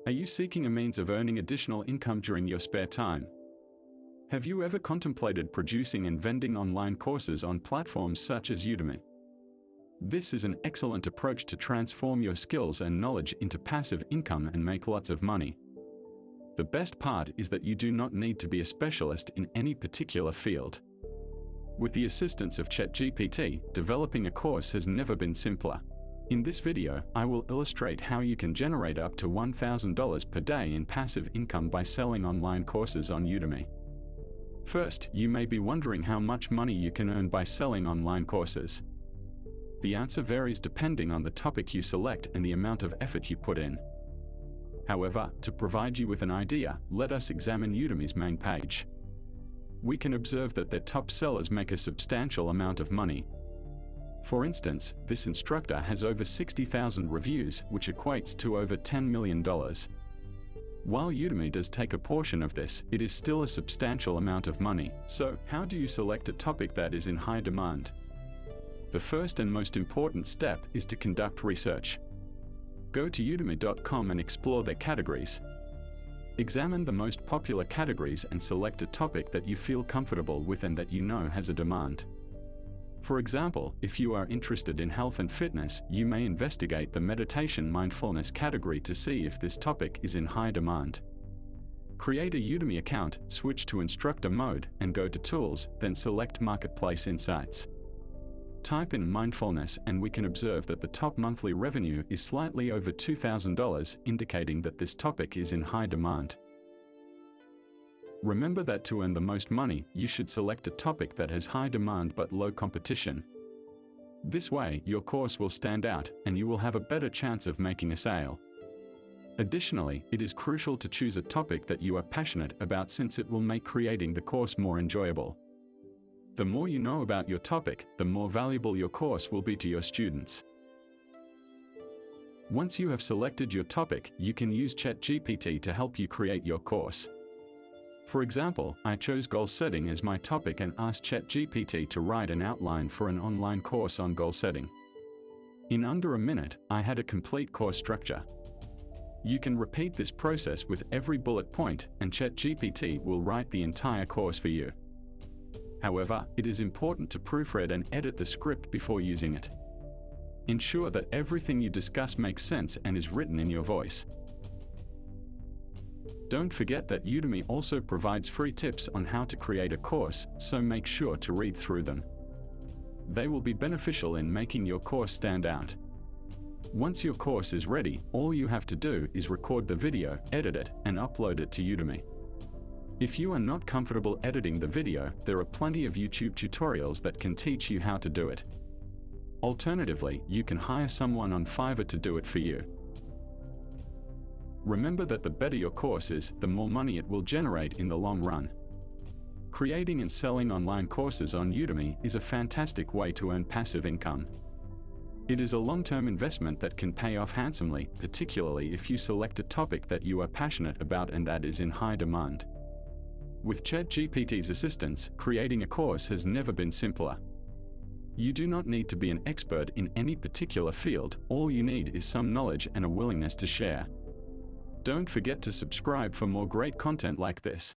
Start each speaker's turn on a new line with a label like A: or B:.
A: Are you seeking a means of earning additional income during your spare time? Have you ever contemplated producing and vending online courses on platforms such as Udemy? This is an excellent approach to transform your skills and knowledge into passive income and make lots of money. The best part is that you do not need to be a specialist in any particular field. With the assistance of ChatGPT, developing a course has never been simpler. In this video, I will illustrate how you can generate up to $1,000 per day in passive income by selling online courses on Udemy. First, you may be wondering how much money you can earn by selling online courses. The answer varies depending on the topic you select and the amount of effort you put in. However, to provide you with an idea, let us examine Udemy's main page. We can observe that their top sellers make a substantial amount of money. For instance, this instructor has over 60,000 reviews, which equates to over $10 million. While Udemy does take a portion of this, it is still a substantial amount of money. So, how do you select a topic that is in high demand? The first and most important step is to conduct research. Go to udemy.com and explore their categories. Examine the most popular categories and select a topic that you feel comfortable with and that you know has a demand. For example, if you are interested in health and fitness, you may investigate the meditation mindfulness category to see if this topic is in high demand. Create a Udemy account, switch to instructor mode, and go to Tools, then select Marketplace Insights. Type in mindfulness and we can observe that the top monthly revenue is slightly over $2,000, indicating that this topic is in high demand. Remember that to earn the most money, you should select a topic that has high demand but low competition. This way, your course will stand out, and you will have a better chance of making a sale. Additionally, it is crucial to choose a topic that you are passionate about since it will make creating the course more enjoyable. The more you know about your topic, the more valuable your course will be to your students. Once you have selected your topic, you can use ChatGPT to help you create your course. For example, I chose goal setting as my topic and asked ChatGPT to write an outline for an online course on goal setting. In under a minute, I had a complete course structure. You can repeat this process with every bullet point, and ChatGPT will write the entire course for you. However, it is important to proofread and edit the script before using it. Ensure that everything you discuss makes sense and is written in your voice. Don't forget that Udemy also provides free tips on how to create a course, so make sure to read through them. They will be beneficial in making your course stand out. Once your course is ready, all you have to do is record the video, edit it, and upload it to Udemy. If you are not comfortable editing the video, there are plenty of YouTube tutorials that can teach you how to do it. Alternatively, you can hire someone on Fiverr to do it for you. Remember that the better your course is, the more money it will generate in the long run. Creating and selling online courses on Udemy is a fantastic way to earn passive income. It is a long-term investment that can pay off handsomely, particularly if you select a topic that you are passionate about and that is in high demand. With ChatGPT's assistance, creating a course has never been simpler. You do not need to be an expert in any particular field, all you need is some knowledge and a willingness to share. Don't forget to subscribe for more great content like this.